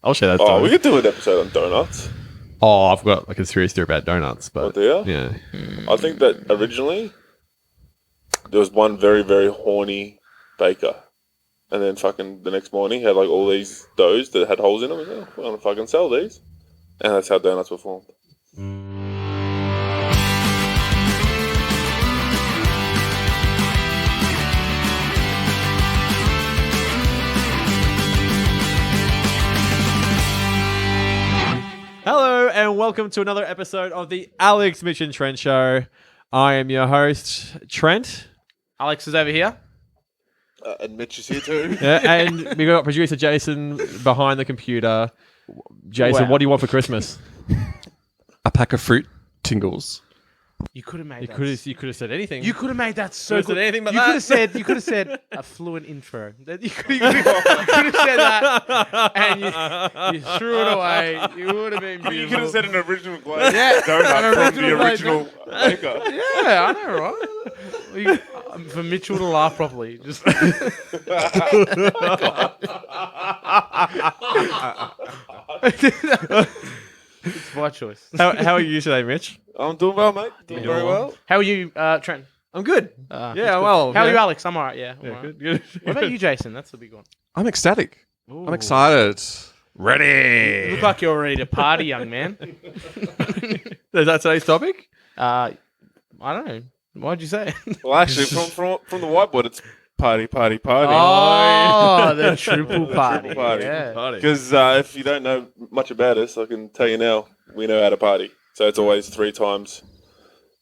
I'll share that Oh, story. we could do an episode on donuts. Oh, I've got like a serious theory about donuts, but Oh, do you? yeah. I think that originally there was one very, very horny baker. And then fucking the next morning he had like all these doughs that had holes in them. We're going to fucking sell these. And that's how donuts were formed. Hello and welcome to another episode of the Alex, Mitch and Trent Show. I am your host, Trent. Alex is over here. And Mitch is here too. Yeah, and we got producer Jason behind the computer. Jason, Wow. what do you want for Christmas? A pack of fruit tingles. You could have made You that. could have said anything. You could have made that so Could've said good. anything but you that. could have said a fluent intro. You could have said that, and you threw it away. You would have been beautiful. You could have said an original glaze Yeah, donut an from the original original baker. Yeah, I know, right? For Mitchell to laugh properly, just it's my choice. How are you today, Mitch? I'm doing well, mate. Doing very well. How are you, Trent? I'm good. That's Yeah, good. well. How are yeah. you, Alex? I'm alright. Yeah. Yeah, alright. good, good. What about you, Jason? That's the big one. I'm ecstatic. Ooh. I'm excited. You Ready. look like you're ready to party, young man. Is that today's topic? I don't know. Why'd you say it? Well, actually, from the whiteboard, it's party. Oh, the triple party. Triple party. Yeah. Because if you don't know much about us, I can tell you now, we know how to party. So it's always 3 times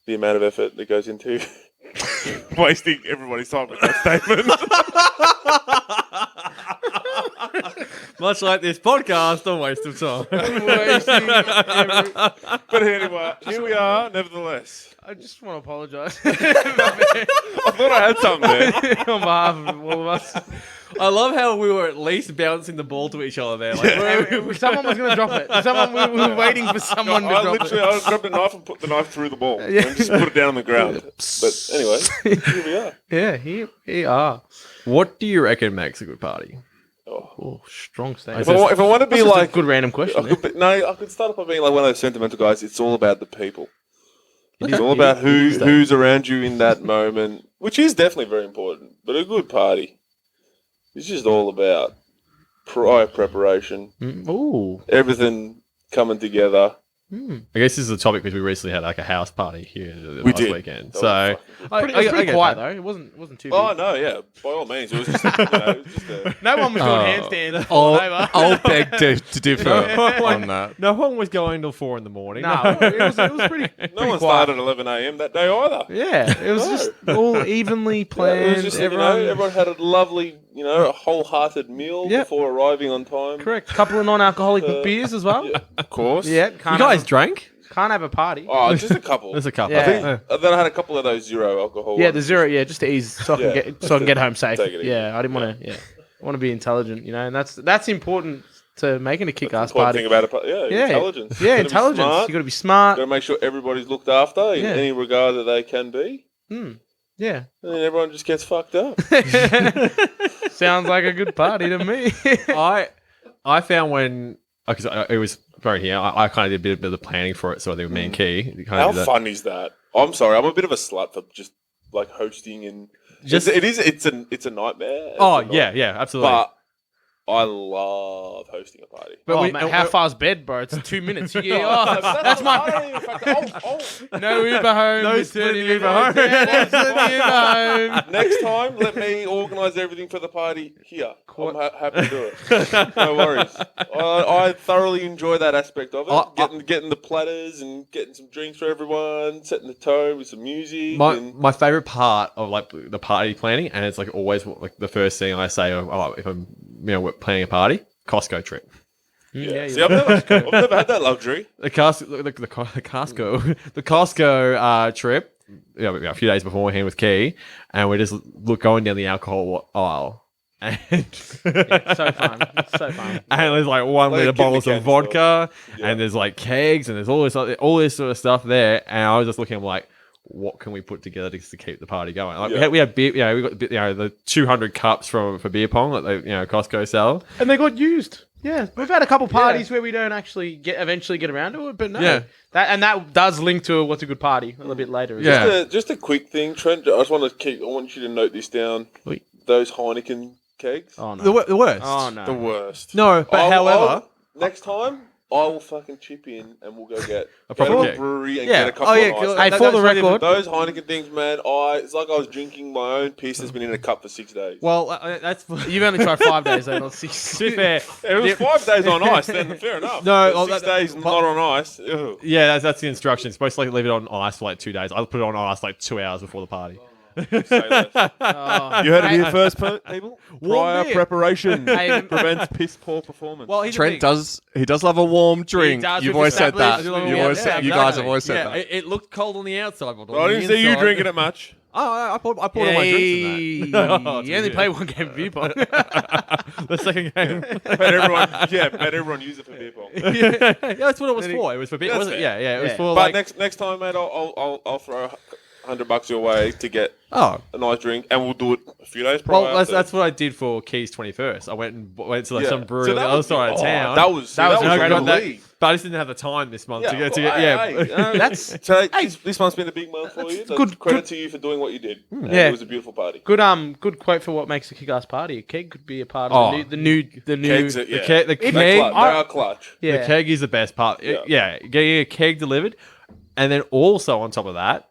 the amount of effort that goes into wasting everybody's time with that statement. Much like this podcast, a waste of time. But anyway, here we are, nevertheless. I just want to apologise I thought I had something there. on behalf of all of us. I love how we were at least bouncing the ball to each other there. Like, Someone was going to drop it. We were waiting for someone to drop I grabbed a knife and put the knife through the ball and just put it down on the ground. But anyway, here we are. it. Yeah, here are. what do you reckon makes a good party? Oh, strong statement. If I want to be That's just like a good random question. I could start off by being like one of those sentimental guys. It's all about the people. It It's is- all it about is that. who's around you in that moment, which is definitely very important. But a good party is just all about prior preparation, Ooh. everything coming together. I guess this is a topic because we recently had like a house party here We last did. weekend. That So was It was pretty get quiet that. though. It wasn't too. Oh big. no, yeah, by all means, it was just a No one was doing handstands. I'll beg to differ on that. No one was going till 4 a.m. No, No, it was pretty. no one quiet. started at 11 a.m. that day either. Yeah, it was just all evenly Yeah, planned. it was just everyone had a lovely, a wholehearted meal Yep. before arriving on time. correct. Couple of non-alcoholic beers as well. Yeah, of course. Yeah, You can't guys have, drank? can't have a party. Oh, just a couple. There's a couple. Yeah. I think. Then I had a couple of those 0 alcohol. Yeah, ones. the 0. Yeah, just to ease, so I can Yeah, get home safe. take it easy. Yeah, I didn't want to. Yeah, I want to be intelligent. And that's important to making a kick-ass Important party. thing about a party. Yeah, intelligence. Yeah, You gotta be intelligence. smart. You got to be smart. Got to make sure everybody's looked after in Yeah. any regard that they can be. Yeah, And then everyone just gets fucked up. sounds like a good party to me. I found when because it was very here, I kind of did a bit of the planning for it. So I think me and Key kind How of did that. fun is that? I'm sorry, I'm a bit of a slut for just like hosting and Just- it's a nightmare. It's Oh a nightmare. yeah, absolutely. But I love hosting a party. But Oh, we- man, how far's bed, bro? It's 2 minutes. That's I my. don't even factor. No Uber home. No It's splitting Uber Uber home. home. Yeah, splitting Uber home. Next time, let me organise everything for the party here. I'm happy to do it. No worries. I thoroughly enjoy that aspect of it. Getting the platters and getting some drinks for everyone, setting the tone with some music. my favorite part of like the party planning, and it's like always like the first thing I say, if I'm we're planning a party, Costco trip. Yeah. See, I've never had that luxury. The Costco trip. A few days beforehand with Key, and we're just going down the alcohol aisle. And So fun. It's so fun. and there's like 1 Like liter a kid bottles in a of candy vodka, store. Yeah. and there's like kegs, and there's all this sort of stuff there. And I was just looking, I'm like, what can we put together to keep the party going. Like Yeah. we had beer, we got the 200 cups for beer pong that they Costco sell. And they got used. Yeah, we've had a couple parties where we don't actually eventually get around to it, but no. Yeah. That does link to what's a good party a little bit later. Yeah. Just a quick thing, Trent. I want you to note this down. Oui. Those Heineken kegs. Oh no. The worst. Oh no. The worst. No, but however, next time I will fucking chip in and we'll go get A proper go to keg. brewery and Yeah. get a couple Oh, yeah, of cool. ice. Hey, That for goes the straight into- record, Those Heineken things, man. It's like I was drinking my own piss that's been in a cup for 6 days. well, that's you've only tried 5 days, though, not 6. to be fair. It was 5 days on ice. Then fair enough. No, But well, 6 that- days not on ice. Ew. Yeah, that's the instruction. It's supposed to leave it on ice for like 2 days. I'll put it on ice like 2 hours before the party. Say less. Oh. You heard it Hey, here first, people. Prior beer. preparation Hey, prevents piss poor performance. Well, here's the Trent thing. does. He does love a warm drink. does. You've We've always said that. established- You've always said. You guys have always said that. It looked cold on the outside, but on I the didn't see you inside- drinking it much. Oh, I poured all my drinks in that. Oh, it's You only weird. play one game of beer pong. The second game. Bet everyone use it for beer pong. yeah, that's what it was for. It was for beer. That's Was it? fair. Yeah. It was Yeah. for But like. next time, mate, I'll throw $100 your way to get Oh, a nice drink, and we'll do it a few days prior. well, that's what I did for Keys 21st. I went to like Yeah. some brewery So on the that other was- side of town. That was That was And I got incredible. that- but I just didn't have the time this month to get. That's So this month's been a big month for you. That's good- credit good- to you for doing what you did. And Yeah. It was a beautiful party. good quote for what makes a kick-ass party. A keg could be a part of Oh. the new. Kegs are- The yeah. keg, the They're keg, clutch. They are clutch. Yeah. the keg is the best part. Yeah. Getting a keg delivered, and then also on top of that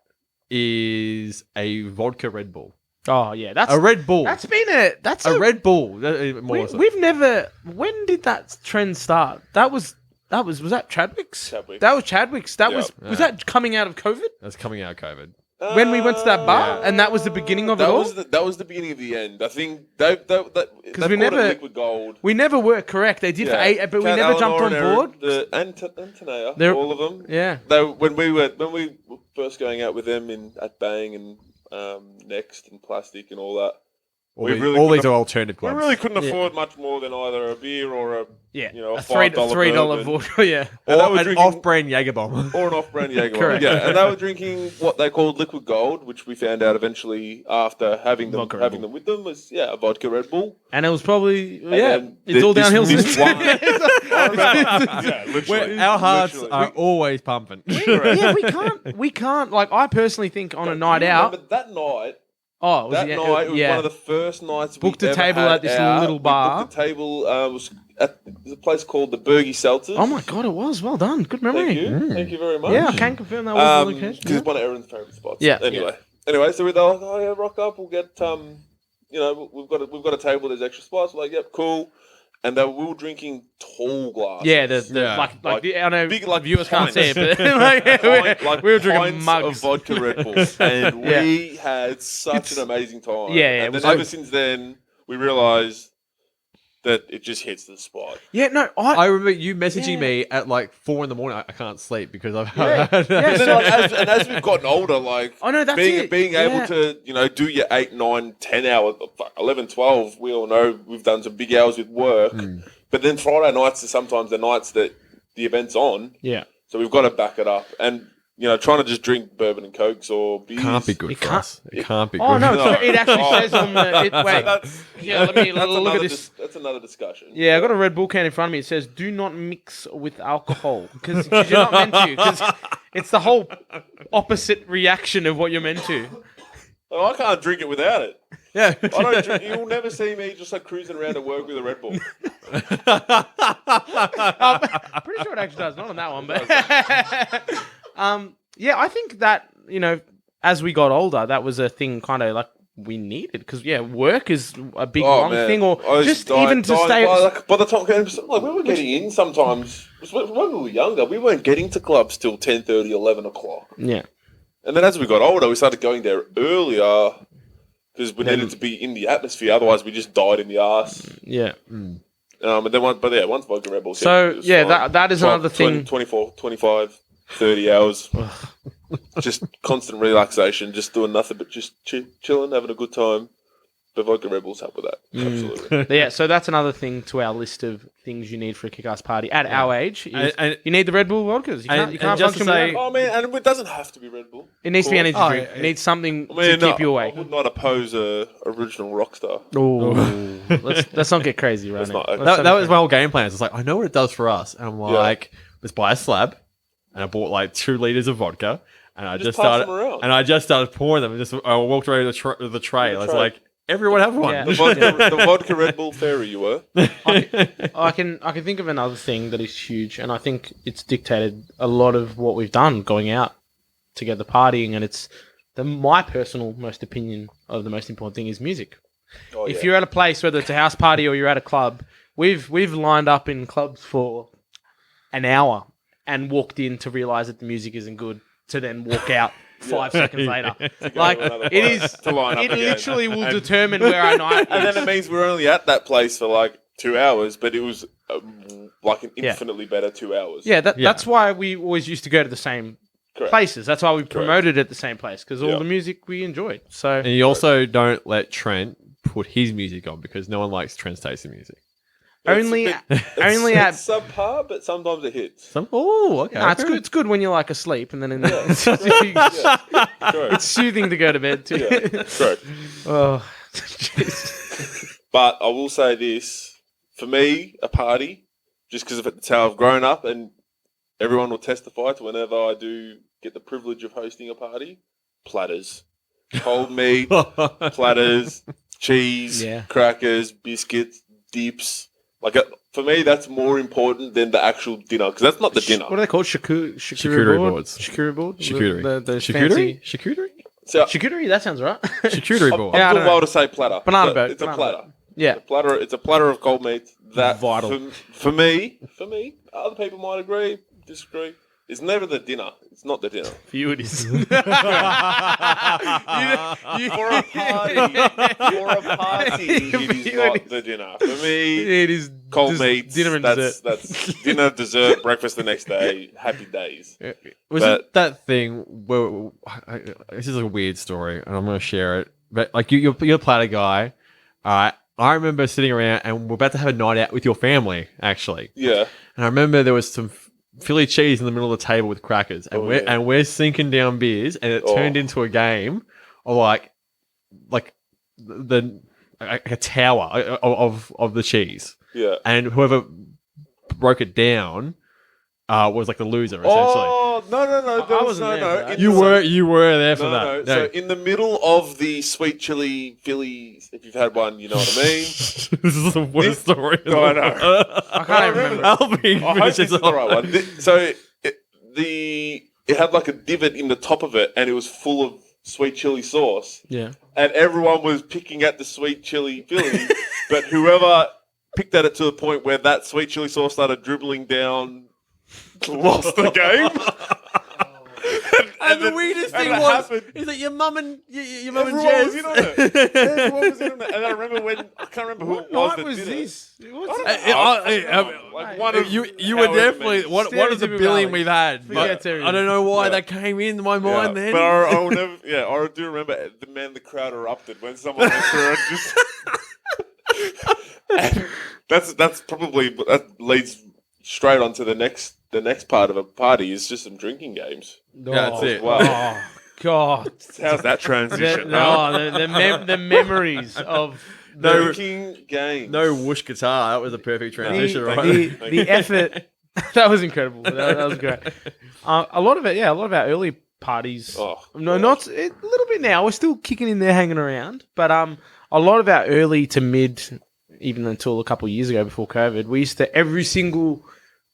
is a vodka Red Bull. Oh yeah, that's A Red Bull. that's been a Red Bull. More so. We've never. When did that trend start? Was that Chadwick's? Chadwick's. That was Chadwick's. That Yeah. was that coming out of COVID That's coming out of COVID. when we went to that bar, and that was the beginning of it all. That was the beginning of the end. I think because we never- Liquid Gold. We never were correct. They did for 8, but we Kat, never jumped Eleanor, on and board. Aaron, and Tanea, They're- all of them. Yeah. When we were first going out with them at Bang and Next and Plastic and all that, All We these, really all couldn't these are alternative we clubs. really couldn't Yeah. afford much more than either a beer or a Yeah, a a $3 $5 bourbon. vodka. Yeah, And they Or were an drinking- off-brand Jägerbomb. or an off-brand Jaeger. Correct. Yeah, and they were drinking what they called Liquid Gold, which we found out eventually after having them Vodka Red Bull. with them was a vodka Red Bull. and it was probably then it's all this- downhill this since. one- I remember. Yeah, literally. Our hearts Literally. are always pumping. Yeah, we can't. Like, I personally think on a night You out. remember that night. Oh, That night it was one of the first nights Booked we a ever table had at this out. little We bar. booked a table was at a place called the Bergie Seltzers. Oh my god, it was well done. Good memory. Thank you very much. Yeah, I can confirm that was the Because location. it's one of Aaron's favourite spots. Yeah. Anyway, so we're like, oh yeah, rock up. We'll get we've got a table. There's extra spots. We're like, yep, cool. And we were drinking tall glasses. Yeah, the Yeah. like the, I know big, like, viewers can't see it, pints. but like, we were drinking pints mugs. of vodka Red Bulls, and Yeah. we had such It's- an amazing time. Yeah, it and was then ever like- since then, we realised that it just hits the spot. Yeah, no, I remember you messaging Yeah. me at like 4 in the morning. I can't sleep because I've Yeah. had Yeah, And so- then, as we've gotten older, like I know that's being it. being able Yeah. to do your 8, 9, 10 hours, 11, 12. We all know we've done some big hours with work, but then Friday nights are sometimes the nights that the event's on. Yeah, So we've got to back it up, and trying to just drink bourbon and cokes or beers can't be good It for can't- us. It can't be good. Oh no, No. it actually Oh. says on the. Wait, That's, yeah, let me that's look another at this. that's another discussion. Yeah, I got a Red Bull can in front of me. It says, "Do not mix with alcohol," because you're not meant to. Because it's the whole opposite reaction of what you're meant to. I can't drink it without it. Yeah. I don't drink. You'll never see me just like cruising around at work with a Red Bull. Pretty sure it actually does. Not on that one, but yeah, I think that as we got older, that was a thing kind of like we needed because work is a big long thing, or I was just dying- even to dying- stay. by the time we were getting in sometimes when we were younger, we weren't getting to clubs till 10:30, 11 o'clock. Yeah, And then as we got older, we started going there earlier because we needed to be in the atmosphere. Otherwise, we just died in the arse. yeah. And then once vodka Red Bull. So it was yeah, fine. that is another 20, thing. 24, 25, 30 hours. Just constant relaxation, just doing nothing but just chilling, having a good time. The vodka Red Bulls help with that. Absolutely. Yeah, so that's another thing to our list of things you need for a kick-ass party at our age. Is And- you need the Red Bull vodkas. You can't, and you can't just to function say- without it. Oh man, and it doesn't have to be Red Bull. It needs to be energy Oh, drink. yeah. It needs something I mean, to keep you awake. I would not oppose a original Rockstar. Oh, let's not get crazy right Let's now. not. Let's That not was get my whole game plan. It's like, I know what it does for us. And I'm like, let's buy a slab. And I bought like 2 liters of vodka. And I just pass started, them around. and I just started pouring them. And I walked around the tray. I was tray. like, everyone have one. Yeah. The vodka Red Bull fairy you were. I can think of another thing that is huge, and I think it's dictated a lot of what we've done going out together partying, and it's my personal most opinion of the most important thing is music. Oh, If yeah. you're at a place, whether it's a house party or you're at a club, we've lined up in clubs for an hour and walked in to realize that the music isn't good, to then walk out 5 seconds later. Like another it place is, to line up it again. literally will determine where our night And is. then it means we're only at that place for like 2 hours, but it was like an Yeah. infinitely better 2 hours. Yeah, that's why we always used to go to the same Correct. places. That's why we promoted at the same place, because all Yeah. the music we enjoyed. So And you also don't let Trent put his music on because no one likes Trent's taste in music. only It's at subpar, but sometimes it hits. Okay. no, it's good. It's good when you're like asleep, and then it's Correct. soothing to go to bed too. Yeah, correct. Oh, jeez. But I will say this: for me, a party, just because it's how I've grown up, and everyone will testify to whenever I do get the privilege of hosting a party, platters, cold meat, platters, cheese, Yeah. crackers, biscuits, dips. Like for me, that's more important than the actual dinner, because that's not the dinner. What are they called? Charcuterie Charcuterie board? boards. Charcuterie board. Charcuterie. The Charcuterie? fancy- Charcuterie? So Charcuterie. That sounds right. Charcuterie I'm board. Yeah, I doing don't know. well to say platter. Banana but boat, It's a banana platter. boat. Yeah. It's a platter of cold meat. That Vital. for me. Other people might agree, disagree. It's never the dinner. It's not the dinner. For you, it is. For a party, it is not the dinner. For me, It is cold just meats. dinner and that's dessert. that's dinner, dessert, breakfast the next day. Happy days. Was But- it that thing where this is a weird story, and I'm going to share it. But like you're a platter guy. I remember sitting around and we're about to have a night out with your family, actually. Yeah. And I remember there was some Philly cheese in the middle of the table with crackers, and we're sinking down beers, and it turned into a game of like a tower of the cheese, Yeah. and whoever broke it down was like the loser essentially. Oh no! There I was wasn't there for that. You were there for No. that. So in the middle of the sweet chili Phillies, if you've had one, you know what I mean. This is the worst story. No, I know. I can't even remember. Alvin I hope this is the right one. So it had like a divot in the top of it, and it was full of sweet chili sauce. Yeah. And everyone was picking at the sweet chili Philly, but whoever picked at it to the point where that sweet chili sauce started dribbling down lost the game. And the weirdest thing is that your mum and Everyone Jez. was in on it. Everyone was in on it. And I remember I can't remember who it was What that was did this? it. Like one of you were definitely one of the Stereotypical billion Alex. we've had. Forget But I don't know why that came into my mind then. But I will never. Yeah, I do remember the crowd erupted when someone went through and just. And that's probably that leads straight on to the next part of a party is just some drinking games. That's it. Wow. Oh God. How's that transition? huh? The memories of Drinking games. No whoosh guitar. That was a perfect transition, right? the effort. That was incredible. That was great. A lot of our early parties. Oh, No, not a little bit now. We're still kicking in there, hanging around. But a lot of our early to mid, even until a couple of years ago before COVID, we used to every single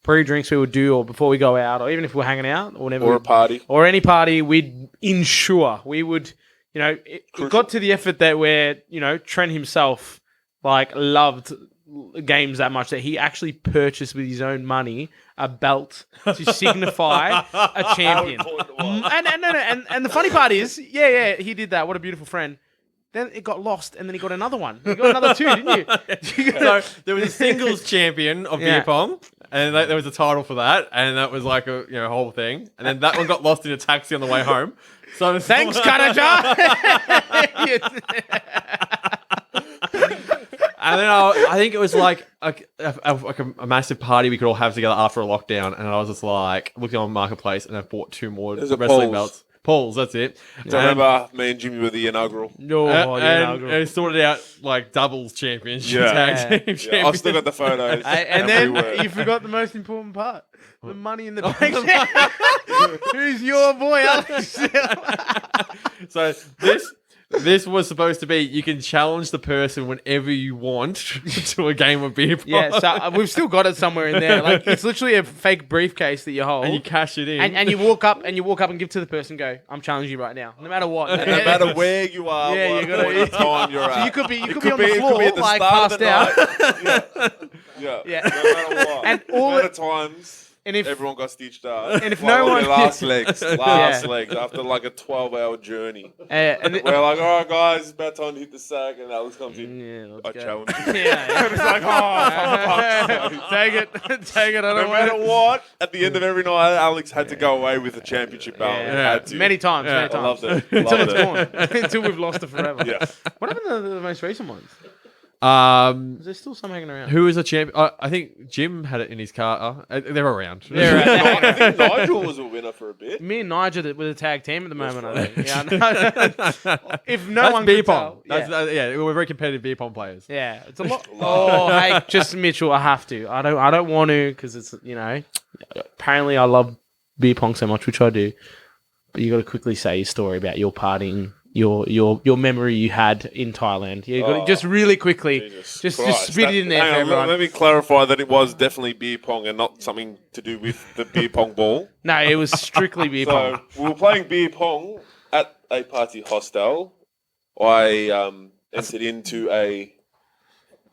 pre-drinks we would do, or before we go out, or even if we're hanging out, or whenever, or a party. or any party, we'd ensure we would. You know, it got to the effort that where Trent himself loved games that much that he actually purchased with his own money a belt to signify a champion. And the funny part is, he did that. What a beautiful friend. Then it got lost, and then he got another one. You got another two, didn't you? So there was a singles champion of beer pong, and there was a title for that, and that was like a whole thing. And then that one got lost in a taxi on the way home. So Thanks, Kanaja. And then I think it was like a massive party we could all have together after a lockdown. And I was just like looking on Marketplace and I bought 2 more There's a wrestling Pauls. belts. Pauls, that's it. Do you remember me and Jimmy were the inaugural? No, And sorted out like doubles championship, Yeah. tag team Yeah, I've still got the photos. and then everywhere. you forgot the most important part: the money in the bank. Who's your boy, Alex? So this was supposed to be you can challenge the person whenever you want to a game of beer pong. Yeah, so we've still got it somewhere in there. Like it's literally a fake briefcase that you hold, and you cash it in. and you walk up and give to the person. Go, I'm challenging you right now, no matter what. no matter where you are, Yeah, what you gotta- point in time you're So at. you could be It on the floor, at the like start of passed the out. night. Yeah. Yeah. No matter what. And all no matter it- times. And if Everyone got stitched up. And if Like, no on one- their last legs Yeah. after like a 12-hour journey. and We're like, all right, guys, it's about time to hit the sack, and Alex comes in. yeah, I let's go. challenge you. Yeah, It's like, oh, take it. I no don't matter want it. what, at the end of every night, Alex had to go away with the championship belt. Yeah. Had to. Many times, Yeah, many I loved times. it. Until Loved it's it. gone. Until we've lost it forever. Yeah. What happened to the most recent ones? Is there still some hanging around? Who was a champion? I think Jim had it in his car. They're around. They're around. I think Nigel was a winner for a bit. Me and Nigel with a tag team at the moment, I think. Yeah, if no That's one beer could pong. tell, Yeah, we're very competitive beer pong players. yeah, it's a lot. Oh, hey, just Mitchell, I have to. I don't want to because it's apparently I love beer pong so much, which I do. But you got to quickly say your story about your partying. Your memory you had in Thailand. You got to just really quickly, Jesus just Christ. spit it in there Hang for on, everyone. let me clarify that it was definitely beer pong and not something to do with the beer pong ball. No, it was strictly beer pong. So we were playing beer pong at a party hostel. I entered into a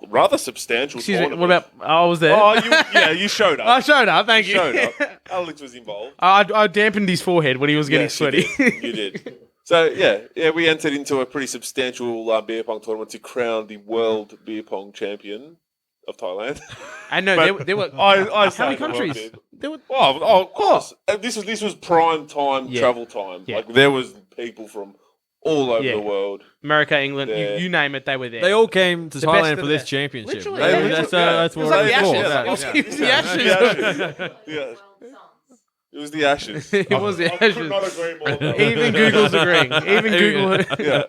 rather substantial Excuse me. tournament. What about? I was there. Oh, you showed up. I showed up. Thank you. Showed up. Alex was involved. I dampened his forehead when he was getting Yes, sweaty. You did. So yeah, we entered into a pretty substantial beer pong tournament to crown the world beer pong champion of Thailand. I know But there were. I how many say the world countries? did. There were. Oh, of course. This was prime time Yeah. travel time. Yeah. Like there was people from all over Yeah. the world. America, England, Yeah. you name it, they were there. They all came to The best Thailand of for the this best. championship. Literally, They- yeah. That's It was what like the it's for. Ashes. Yeah. It was the The Ashes. Ashes. Yeah. It was the Ashes. It was the I Ashes. could not agree more. though. Even Google's agreeing. Even Google. Yeah.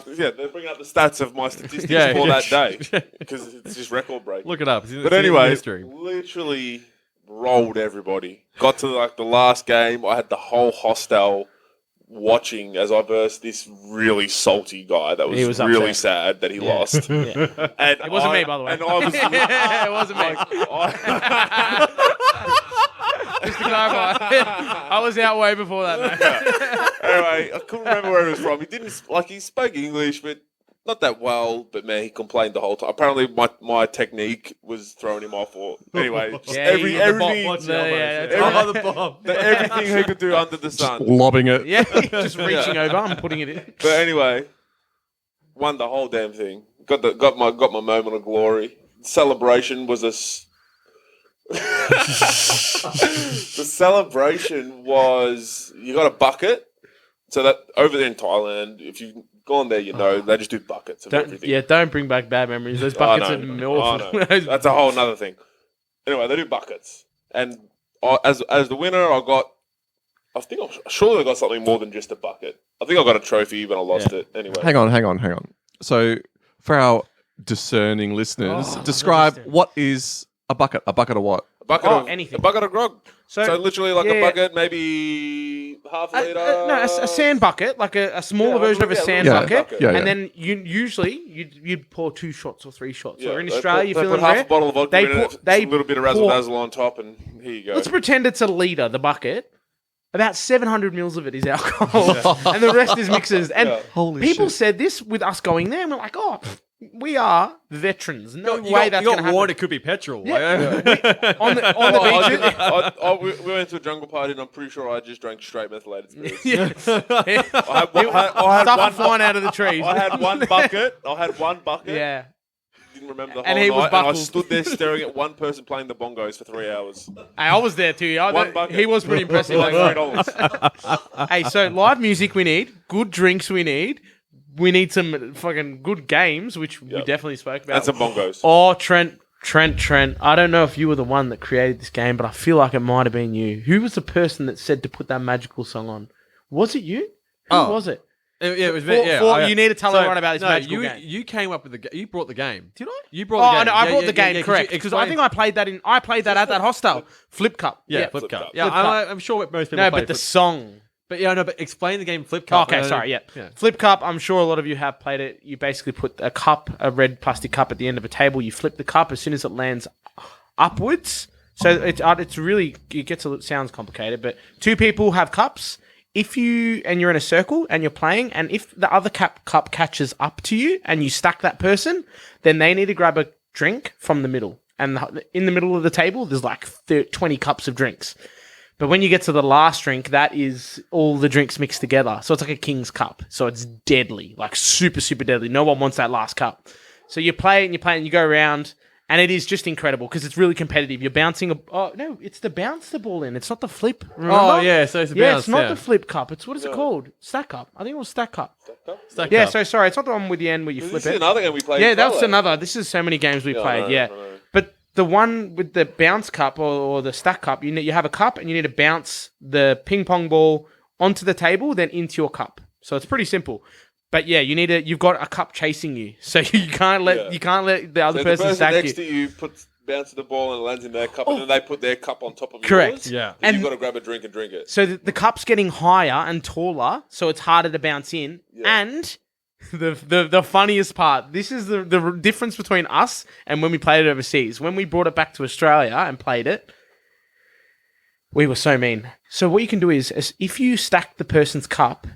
They're bringing up the stats of my statistics Yeah, for yeah. that day because it's just record break. Look it up. It's in- But it's in anyway, history. literally rolled everybody. Got to like the last game. I had the whole hostel watching as I versed this really salty guy that He was was really upset. sad that he lost. Yeah. And It wasn't me, by the way. And I was It wasn't me. Just to clarify, I was out way before that, man. anyway, I couldn't remember where he was from. He didn't he spoke English, but not that well. But man, he complained the whole time. Apparently, my technique was throwing him off. Or anyway, just Yeah, everything, that's everything he could do under the sun. Lobbing it. Yeah, just reaching over and putting it in. But anyway, won the whole damn thing. Got my moment of glory. Celebration was the celebration was you got a bucket. So that over there in Thailand, if you've gone there, you know they just do buckets of everything. Don't bring back bad memories. Those I buckets know. are I awful. know. That's a whole nother thing. Anyway, they do buckets, and as the winner, surely I got something more than just a bucket. I think I got a trophy when I lost it. Anyway, Hang on. So, for our discerning listeners, describe understand. what is a bucket. A bucket of what? a bucket of anything. A bucket of grog. So literally like yeah. a bucket, maybe half a liter. No, a sand bucket, like a smaller Yeah, version of a yeah, sand yeah. bucket, Yeah, yeah. and then you'd pour 2 shots or 3 shots. Yeah, Or in they Australia, put, you're they feeling put half rare. a bottle of vodka They in put- it, they a little bit of razzle dazzle on top, and here you go. Let's pretend it's a liter, the bucket. About 700 mils of it is alcohol, and the rest is mixers. And Yeah. Holy people shit. said this with us going there, and we're like, oh, we are veterans. No You way got, that's you going got to warned happen. it could be petrol. Yeah. Like, On the beach. We went to a jungle party, and I'm pretty sure I just drank straight methylated spirits. Yeah. I had Stuff one flying out of the trees. I had one bucket. Yeah. Didn't remember the whole And he was night, and I buckled. stood there staring at one person playing the bongos for 3 hours. Hey, I was there too. One bucket. He was pretty impressive. Like that guy. $3. Hey, so live music we need, good drinks we need, we need some fucking good games, which we definitely spoke about. And some bongos. Oh, Trent. I don't know if you were the one that created this game, but I feel like it might have been you. Who was the person that said to put that magical song on? Was it you? Who was it? It was me. Yeah, you need to tell everyone about this magical game. You came up with you brought the game. Did I? You brought the game. No, I brought the game, yeah, correct. Because I think I played that at that hostel. Flip Cup. Yeah, Flip Cup. Yeah, Flip Cup. I'm sure most people No, play but the Flip. song. But yeah, no, but explain the game Flip Cup. Okay, sorry, yeah. Flip Cup, I'm sure a lot of you have played it. You basically put a red plastic cup at the end of a table. You flip the cup as soon as it lands upwards. So it's really, sounds complicated, but two people have cups. If you're in a circle and you're playing, and if the other cup catches up to you and you stack that person, then they need to grab a drink from the middle. And in the middle of the table, there's like 20 cups of drinks. But when you get to the last drink, that is all the drinks mixed together. So it's like a king's cup. So it's deadly, like super, super deadly. No one wants that last cup. So you play and you go around, and it is just incredible because it's really competitive. You're bouncing it's the bounce the ball in. It's not the flip. Remember? Oh, yeah, so it's a bounce. It's not the flip cup. It's, what is it called? Stack cup. I think it was stack cup. Stack Yeah, Cup. so sorry. It's not the one with the end where you flip This is it. another game we played. Yeah, that was another. This is so many games we played. I know. But the one with the bounce cup or the stack cup, you have a cup and you need to bounce the ping pong ball onto the table, then into your cup. So it's pretty simple. But yeah, you've got a cup chasing you, so you can't let the other person stack next you. to you bounces the ball and it lands in their cup, and then they put their cup on top of Correct. yours. Yeah. And you've got to grab a drink and drink it. So the cup's getting higher and taller, so it's harder to bounce in. Yeah. And the funniest part, this is the difference between us and when we played it overseas. When we brought it back to Australia and played it, we were so mean. So what you can do is if you stack the person's cup,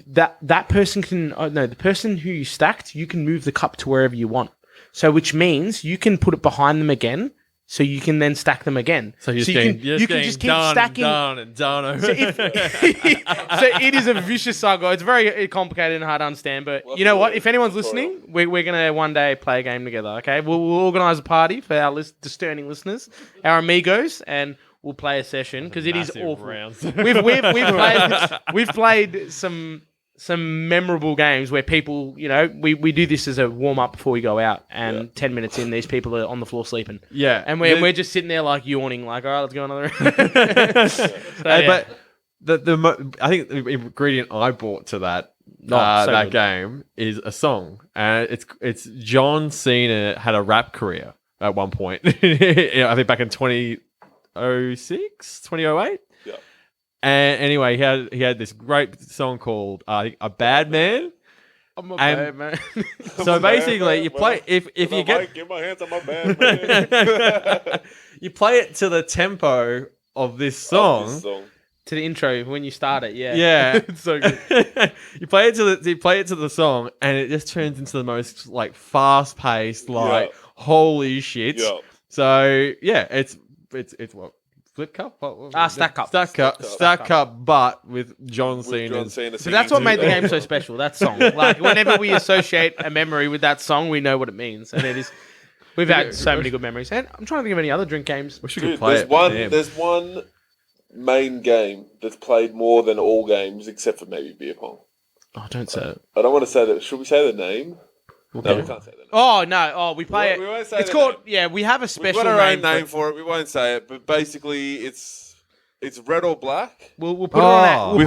that person can the person who you stacked, you can move the cup to wherever you want. So which means you can put it behind them again, so you can then stack them again. So you can just keep stacking. Done and done over. So it is a vicious cycle. It's very complicated and hard to understand. But you know what? If anyone's listening, we're going to one day play a game together, okay? We'll organise a party for our discerning listeners, our amigos, and we'll play a session because it is awful. Rounds. We've played some memorable games where people, we do this as a warm up before we go out, and 10 minutes in, these people are on the floor sleeping. Yeah, and we're just sitting there like yawning, like, all right, let's go another round. But I think the ingredient I brought to that game is a song, and it's John Cena had a rap career at one point. I think back in 2006, 2008. Yeah. And anyway, he had this great song called "A Bad Man." I'm a bad man. So basically, you play if you get give my hands on my bad man. you play it to the tempo of this song. To the intro when you start it, yeah. Yeah, It's so good. you play it to the song, and it just turns into the most like fast paced, like holy shit. Yeah. So yeah, it's what. Flip Cup? Stack Cup. Stack Cup, but with John Cena. So that's what made the game so special, that song. Like, whenever we associate a memory with that song, we know what it means. And it is... We've had so many good memories. And I'm trying to think of any other drink games. We should play it. There's one main game that's played more than all games, except for maybe beer pong. Oh, don't say it. I don't want to say that. Should we say the name? Okay. No, we can't say the name. Oh, no. Oh, we play it. We won't say it's the called... name. Yeah, we have a special We've got our own name for it. We won't say it, but basically it's red or black. We'll put it on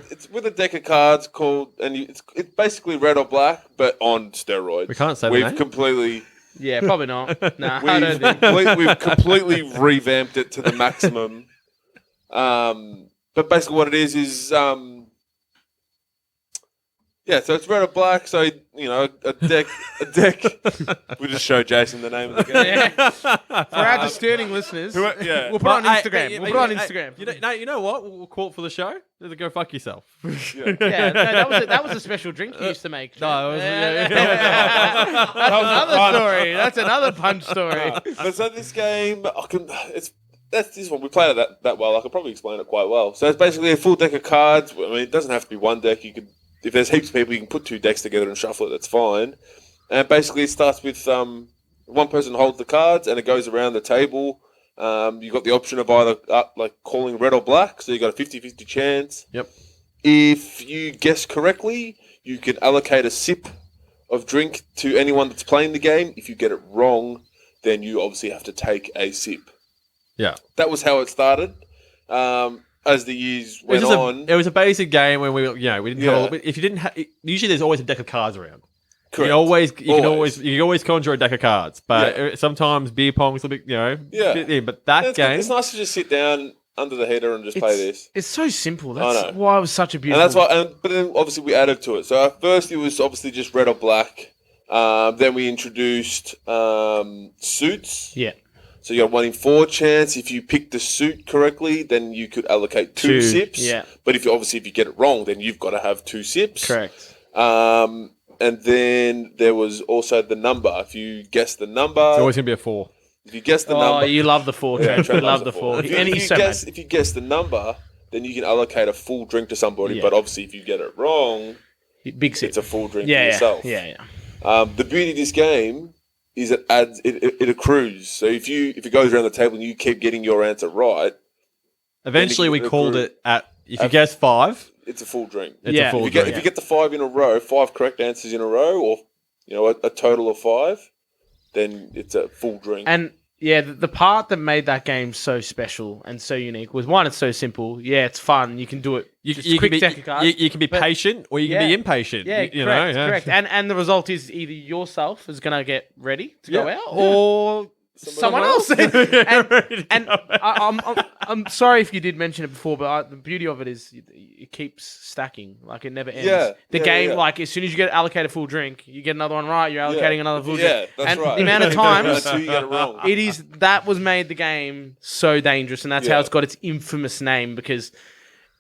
It's with a deck of cards called... It's basically red or black, but on steroids. We can't say the name? We've completely... Yeah, probably not. Nah, I don't think... We've completely revamped it to the maximum. But basically what it is so it's red or black. So a deck. We just show Jason the name of the game. Yeah. For our discerning listeners, we'll put it on Instagram. You know what? We'll call it for the show. Go fuck yourself. Yeah, that was a special drink you used to make. No, it was, That's another story. That's another punch story. But so this game, that's this one. We played it that well. I could probably explain it quite well. So it's basically a full deck of cards. I mean, it doesn't have to be one deck. You could, if there's heaps of people, you can put two decks together and shuffle it. That's fine. And basically, it starts with one person holds the cards and it goes around the table. You've got the option of either calling red or black. So you've got a 50-50 chance. Yep. If you guess correctly, you can allocate a sip of drink to anyone that's playing the game. If you get it wrong, then you obviously have to take a sip. Yeah. That was how it started. As the years went on, It was a basic game when we didn't have. Yeah. If you didn't have, usually there's always a deck of cards around. correct. You can always conjure a deck of cards, but sometimes beer pong's a bit, But It's nice to just sit down under the heater and just play this. It's so simple. I That's know. why it was such a And beautiful. that's why. But then obviously we added to it. So at first it was obviously just red or black. Then we introduced suits. Yeah. So you got 1 in 4 chance. If you pick the suit correctly, then you could allocate 2 sips. Yeah. But if you get it wrong, then you've got to have 2 sips. Correct. And then there was also the number. If you guess the number, it's always gonna be a 4. if you guess the Oh, number, you love the 4, Trent. Trent You love loves the 4. If And you he's so guess, mad. if you guess the number, then you can allocate a full drink to somebody. Yeah. But obviously, if you get it wrong, Big sip. it's a full drink yeah, for yeah, yourself. yeah. The beauty of this game is it accrues. So if it goes around the table and you keep getting your answer right, Eventually, we Then it called accrue. it at if you guess 5, it's a full drink. it's Yeah. a full If you drink. get the 5 in a row, 5 correct answers in a row, or a total of 5, then it's a full drink. And yeah, the part that made that game so special and so unique was one, it's so simple. Yeah, it's fun. You can do it. You Just can quick be, deck of cards. you can be But- patient or you can be Yeah. impatient. Yeah, you correct, know, correct. And the result is either yourself is going to get ready to go Yeah, out, or someone else. and I'm sorry if you did mention it before, but the beauty of it is it keeps stacking. Like, it never ends. Yeah, The yeah, game, yeah. like, as soon as you get allocated full drink, you get another one right, you're allocating another full Yeah, drink. that's And right. the amount of times Until you get it wrong. that was made the game so dangerous, and that's how Yeah. it's got its infamous name, because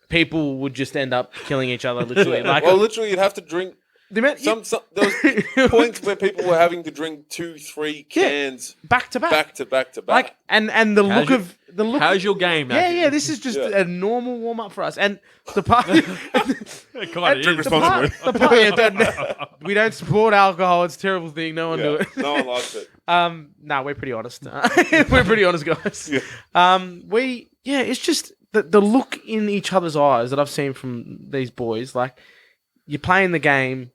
people would just end up killing each other literally. Like, Well, literally, you'd have to drink. the amount, There was points where people were having to drink 2-3 cans back to back. back to back to back. Like, and the look of the look. How's your game now? Yeah, this is just a normal warm up for us, and the part. Drink responsibly. We don't support alcohol. It's a terrible thing. No one do it. No one likes it. We're pretty honest. We're pretty honest guys. Yeah. It's just the look in each other's eyes that I've seen from these boys. Like, you're playing the game,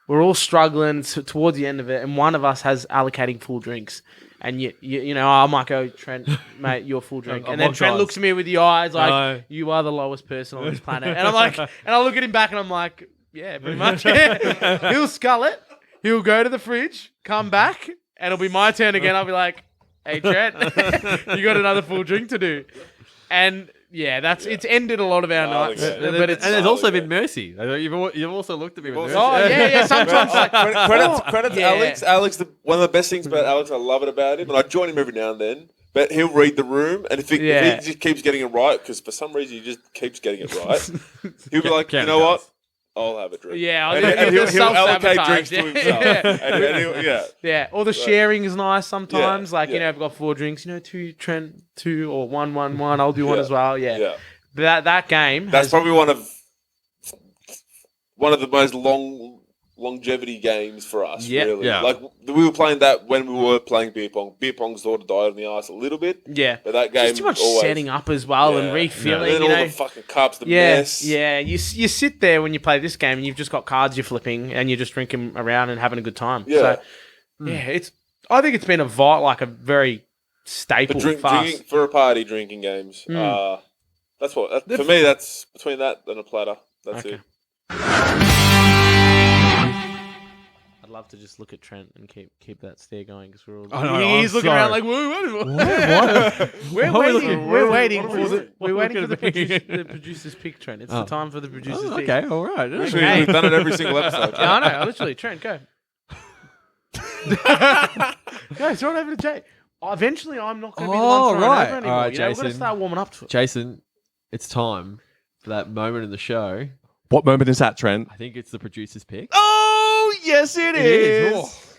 we're all struggling towards the end of it, and one of us has allocating full drinks. And I might go, Trent, mate, you're full drink. And then what Trent guys? looks at me with the eyes like, No. you are the lowest person on this planet. And I'm like, and I look at him back and I'm like, yeah, pretty much. He'll scull it. He'll go to the fridge, come back, and it'll be my turn again. I'll be like, hey, Trent, you got another full drink to do. And yeah, it's ended a lot of our nights. yeah. But it's, And there's also been mercy. You've also looked at me with mercy. oh, yeah, sometimes like, Credit to yeah. Alex. Alex, one of the best things about Alex, I love it about him, and I join him every now and then. But he'll read the room, and if he just keeps getting it right, because for some reason he just keeps getting it right, he'll be like, you know what? I'll have a drink. Yeah, and he'll allocate drinks to himself. Yeah. Yeah, or the sharing is nice sometimes. Yeah, yeah. I've got 4 drinks. 2 Trent, 2 or 1. I'll do one Yeah. as well. Yeah. Yeah. But that game. That's probably one of the most longevity games for us. Yeah. Really. Yeah. Like, we were playing that when we were playing beer pong. Beer pong sort of died on the ice a little bit. Yeah. But that game Just too much always, setting up as well and Yeah. refilling. And then all the fucking cups, the Yeah, mess. yeah. You sit there when you play this game and you've just got cards you're flipping and you're just drinking around and having a good time. Yeah. So, I think it's been a very staple But for us. drinking for a party, drinking games. That's what for me. That's between that and a platter. That's Okay. it. I'd love to just look at Trent and keep that stare going because we're all. I know, he's I'm looking sorry. around like, we're waiting. We're waiting for the producer's pick, Trent. It's the time for the producer's pick. Okay, all right. Okay. We've done it every single episode. Yeah, I know. Literally, Trent, go. Go, throw it over to Jay. Eventually, I'm not going to be the one throwing right. over anymore. All right, We've got to Jason. start warming up to it. Jason, it's time for that moment in the show. What moment is that, Trent? I think it's the producer's pick. Oh, yes, it is.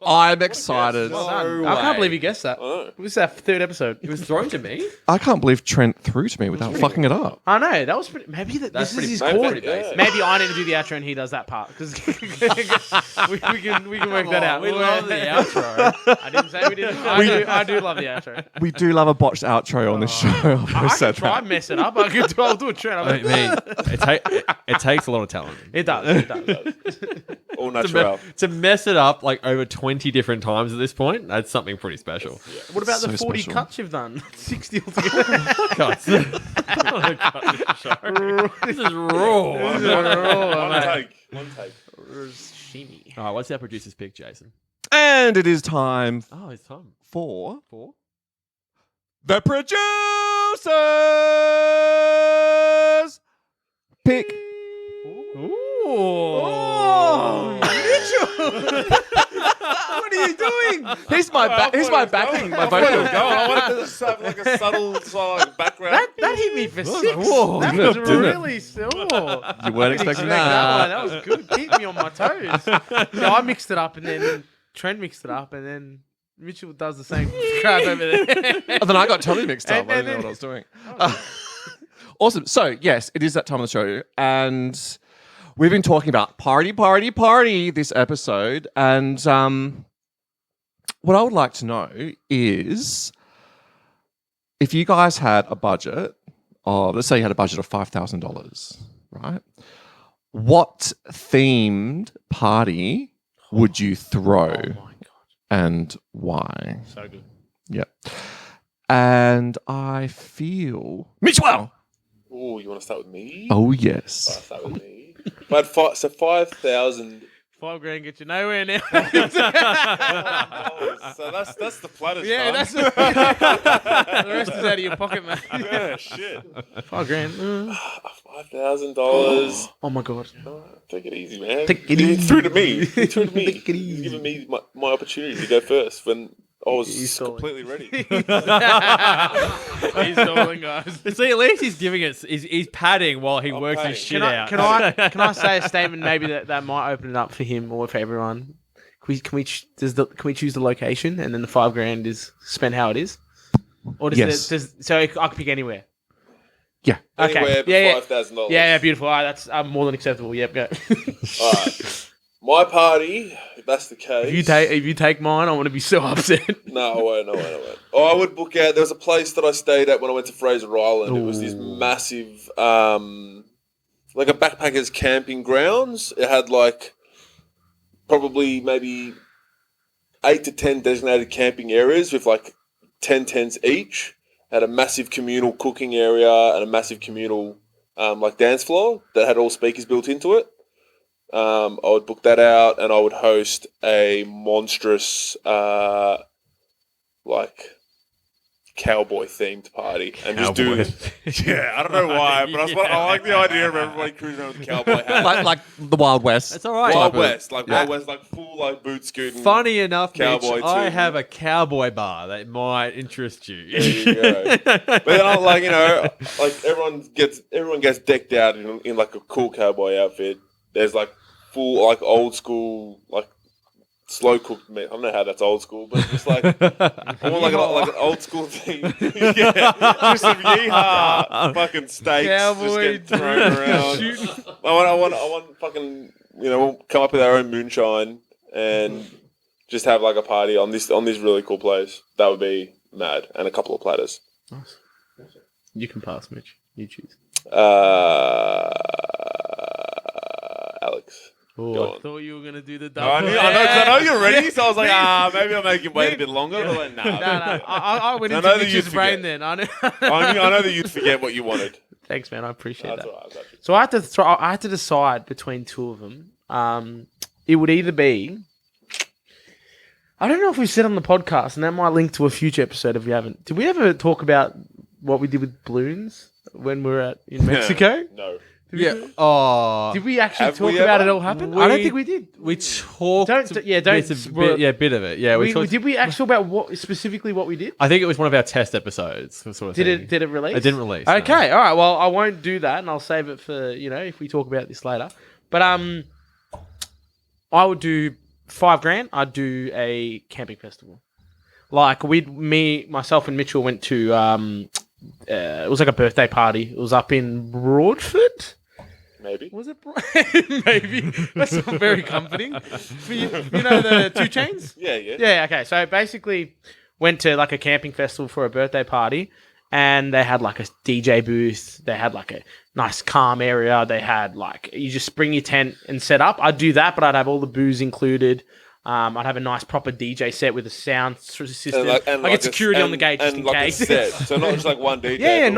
I'm excited. No I can't way. believe you guessed that. know. This is our third episode. It was thrown to me. I can't believe Trent threw to me without fucking it up. I know that was pretty. Maybe That's this is his pretty- core. pretty basic. Maybe I need to do the outro and he does that part because we can work that out. We love the outro. I didn't say we didn't. I do love the outro. We do love a botched outro on this show. I've always I said can try that. and mess it up. I'll do a trend. I mean, it takes a lot of talent It does. It does. All to, natural. to mess it up like over 20 different times at this point. That's something pretty special. What about the So 40 special. cuts you've done? 60 altogether. Cuts. This is raw. One take. Shimmy. All right, what's our producer's pick, Jason? And it is time Oh, it's time. for Four. the producers pick. Oh, What are you doing? He's my backing, my vocal. I wanted to just have like a subtle sort of background. That hit me for six. Whoa, That didn't was it? Didn't it? really still. You weren't expecting That that. one. That was good. Keep me on my toes. So I mixed it up and then Trent mixed it up and then Mitchell does the same crap over there. Oh, then I got totally mixed up. And- I and didn't know then- what I was doing. Awesome. So, yes, it is that time of the show. And we've been talking about party this episode. And what I would like to know is if you guys had a budget of, let's say you had a budget of $5,000, right? What themed party would you throw Oh my god. and why? So good. Yep. And I feel Mitchell. Oh, you want to start with me? Oh I'll yes. start with me. But so 5,000. $5,000 get you nowhere now. So that's the platters. Yeah, fund. that's the rest is out of your pocket, mate. Yeah, shit. $5,000. $5,000. Oh my god. Take it easy, man. Take it He easy. threw to me. He threw to me. Take it He's easy. giving me my opportunity to go first when I was He's stalling. completely ready. He's stalling, guys. See, at least he's giving it. He's padding while he works padding. his shit Can out. can I say a statement maybe that might open it up for him or for everyone? Can we choose the location and then the $5,000 is spent how it is, or does Yes. so I can pick anywhere? Yeah. Okay. Anywhere but Yeah. $5,000. Yeah, beautiful. All right, that's more than acceptable. Yep, go. All right. My party, if that's the case. if you take mine, I want to be so upset. No, I won't. Oh, I would book out. There was a place that I stayed at when I went to Fraser Island. It was this massive, like a backpackers camping grounds. It had like probably maybe 8 to 10 designated camping areas with like 10 tents each. Had a massive communal cooking area and a massive communal like dance floor that had all speakers built into it. I would book that out, and I would host a monstrous, like, cowboy themed party, and just do. Yeah, I don't know why, but I like the idea of everybody cruising around with a cowboy hat. like the Wild West. That's all right. Wild type of- West, Wild West, like full like boot scooting. Funny enough, Cowboy Mitch, I too. have a cowboy bar that might interest you. There you go. But then I'm like, like everyone gets decked out in like a cool cowboy outfit. There's like full like old school like slow cooked meat. I don't know how that's old school, but just like I want like an old school thing. Yeah, just some yeehaw fucking steaks Cowboy just get thrown around. I want fucking we'll come up with our own moonshine and just have like a party on this really cool place. That would be mad, and a couple of platters. Nice. You can pass, Mitch. You choose. Alex. Oh, Go I on. thought you were gonna do the I double. know you're ready, so I was like, maybe I'll make him wait a bit longer. But like, No. I went I into know that Mitch's you'd brain forget. then. I know. I know that you'd forget what you wanted. Thanks, man. I appreciate That's that. all right. I got you. So I had to decide between two of them. It would either be. I don't know if we said on the podcast, and that might link to a future episode if we haven't. Did we ever talk about what we did with balloons when we were in Mexico? No. Did we Yeah. do- Oh. Did we actually Have talk we about ever? it all happen? I don't think we did. We talked. Don't- yeah, don't- bit of it. Yeah, we talked. Did we actually talk about what specifically what we did? I think it was one of our test episodes. Sort of Did thing. it release? It didn't release. no. Okay, all right. Well, I won't do that, and I'll save it for if we talk about this later. But I would do $5,000, I'd do a camping festival. Like myself and Mitchell went to it was like a birthday party. It was up in Broadford. Maybe. Was it? Maybe. That's not very comforting. For you know the 2 Chainz? Yeah. Yeah, okay. So basically went to like a camping festival for a birthday party, and they had like a DJ booth. They had like a nice calm area. They had like, you just bring your tent and set up. I'd do that, but I'd have all the booze included. I'd have a nice proper DJ set with a sound system. And I get security on the gate just in like case. A set. So not just like one DJ. Yeah,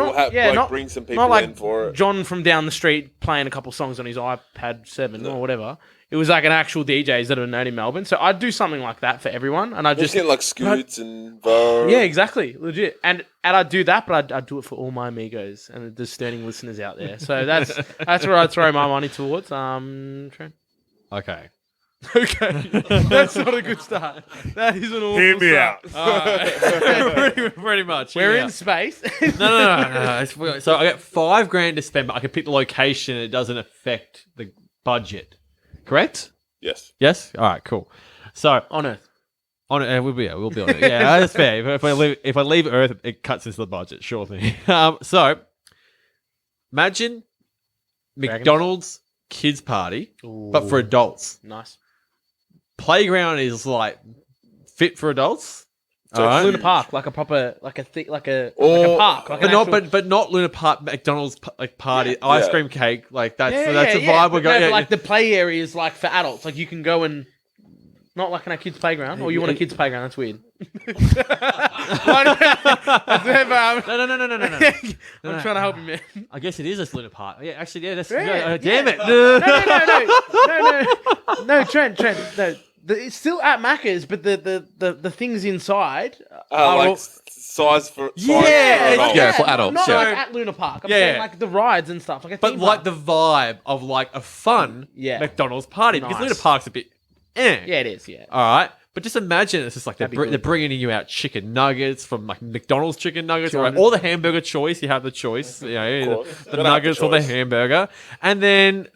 but bring some people like in for it. John from down the street playing a couple songs on his iPad 7 or whatever. It was like an actual DJs that are known in Melbourne. So I'd do something like that for everyone, and I'd just get like Scoots and Vo. Yeah, exactly, legit. And I'd do that, but I'd do it for all my amigos and the discerning listeners out there. So that's where I'd throw my money towards. Trent. Okay. Okay, that's not a good start. That is an awful Hear me start. out. pretty much. We're yeah. in space. No. So I get $5,000 to spend, but I can pick the location and it doesn't affect the budget. Correct? Yes. Yes? All right, cool. So On Earth. we'll be on it. Yeah, that's fair. If I leave Earth, it cuts into the budget. Sure thing. So imagine McDonald's kids party, but for adults. Nice. Playground is like fit for adults. So All right. Luna Park, like a proper, like a Or- park, But not Luna Park, McDonald's like party, ice cream cake, like that's the vibe we're But going. no, but like the play area is like for adults, like you can go and not like in a kids playground, or you want a kids playground? That's weird. No. I'm trying to help you, man. I guess it is a Luna Park. Yeah, actually, yeah. That's Yeah, damn yeah. it. No, Trent, no. It's still at Macca's, but the things inside are Like all- size for Yeah, for adults, Not yeah. like at Luna Park. I'm Yeah. saying like the rides and stuff, like a But theme like park. the vibe of like a fun Yeah. McDonald's party because Nice. Luna Park's a bit. Yeah, it is. Yeah. All right. But just imagine it's just like That'd be they're good. bringing you out chicken nuggets from like McDonald's chicken nuggets, or 200. all the hamburger choice. You have the choice, you know, course. the Gotta have nuggets the or the choice. hamburger, and then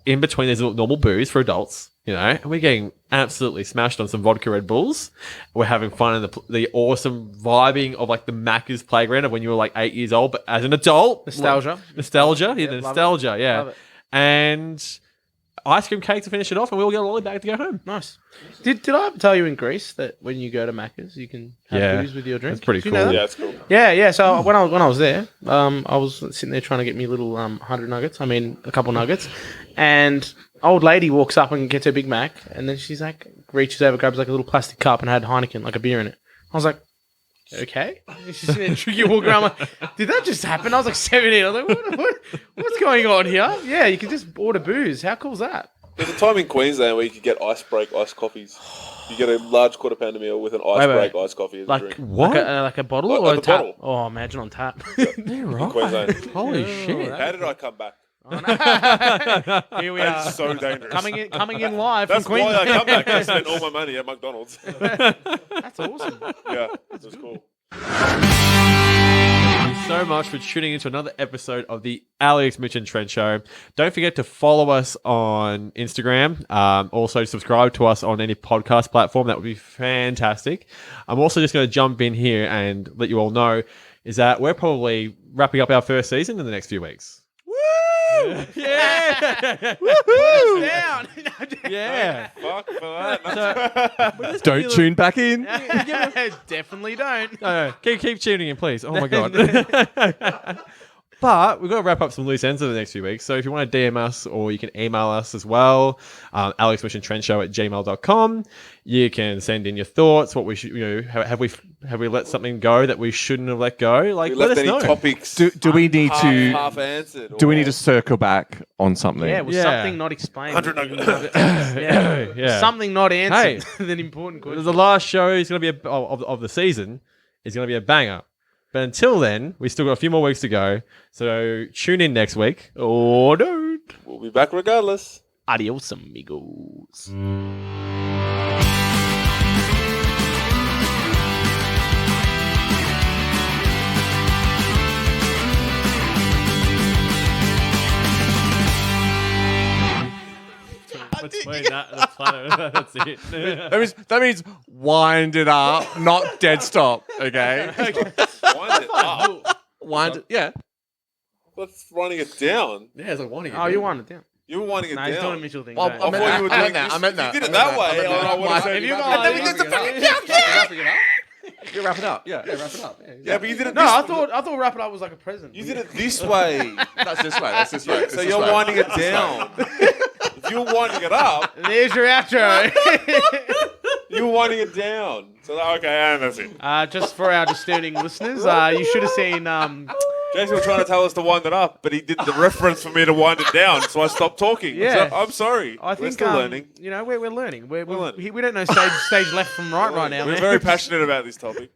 in between there's normal booze for adults, you know, and we're getting absolutely smashed on some vodka Red Bulls. We're having fun in the awesome vibing of like the Macca's playground of when you were like 8 years old, but as an adult, Nostalgia. nostalgia, Yeah, love it. nostalgia, yeah, Love it. and ice cream cake to finish it off, and we'll get a lolly bag to go home. Nice. Did I ever tell you in Greece that when you go to Macca's, you can have Yeah. booze with your drink? That's pretty Did you know cool. that? Yeah, it's cool. Yeah. So when I was there, I was sitting there trying to get me little 100 nuggets. I mean, a couple nuggets, and old lady walks up and gets her Big Mac, and then she's like, reaches over, grabs like a little plastic cup and had Heineken, like a beer in it. I was like, okay. And she's sitting there drinking, walking around. I'm like, did that just happen? I was like 17. I was like, what's going on here? Yeah, you can just order booze. How cool's that? There's a time in Queensland where you could get ice break iced coffees. You get a large quarter pounder meal with an ice break iced coffee as a Like drink. What? Like a bottle Like or a a tap? bottle. Oh, imagine on tap. Yeah, right. Queensland. Holy Yeah, shit. that- How did I come back? Here we That's are. so dangerous. Coming in live That's from why Queensland. I come back. I spent all my money at McDonald's. That's awesome. Yeah, it was cool. Thank you so much for tuning into another episode of the Alex, Mitch and Trent Show. Don't forget to follow us on Instagram. Also, subscribe to us on any podcast platform. That would be fantastic. I'm also just going to jump in here and let you all know is that we're probably wrapping up our first season in the next few weeks. Woo! Yeah! Woohoo! Down. Yeah! Fuck for that. Don't tune back in. Definitely don't. No, keep tuning in, please. Oh my god. But we've got to wrap up some loose ends over the next few weeks. So if you want to DM us or you can email us as well, alexmissiontrentshow@gmail.com. You can send in your thoughts, what we should, have we let something go that we shouldn't have let go? Like, We let left us any know. topics Do we need to half answered. do we need to circle back on something? Yeah, was Yeah. something not explained? 100 nuggets. Yeah. Something not answered. Hey. An important question. The last show is going to be of the season is going to be a banger. But until then, we still got a few more weeks to go. So tune in next week. Or don't. We'll be back regardless. Adios, amigos. Wait, the platter. That's it. That means wind it up, not dead stop. Okay. Wind it up. Wind it. Yeah. What's winding it down? Yeah, it's like wanting it. Oh, you wanted it down. You were winding it No, down. he's doing a Mitchell thing. Well, Don't. I meant thought you were that. doing- I meant that. You did it that way. I would have said. If you go And then we on- get the fucking wrapping it up. You wrap it up. Yeah, wrap it up. Yeah, but you did it. No, this I thought wrap it up was like a present. you did it this way. That's this way. That's this way. So you're winding it down. If you're winding it up, There's your outro. you're winding it down. So okay, and that's it. Just for our discerning listeners, you should have seen. Jason was trying to tell us to wind it up, but he did the reference for me to wind it down, so I stopped talking. Yeah. So, I'm sorry. I think We're still learning. You know, we're learning. learning. We don't know stage left from right now. We're man. very passionate about this topic.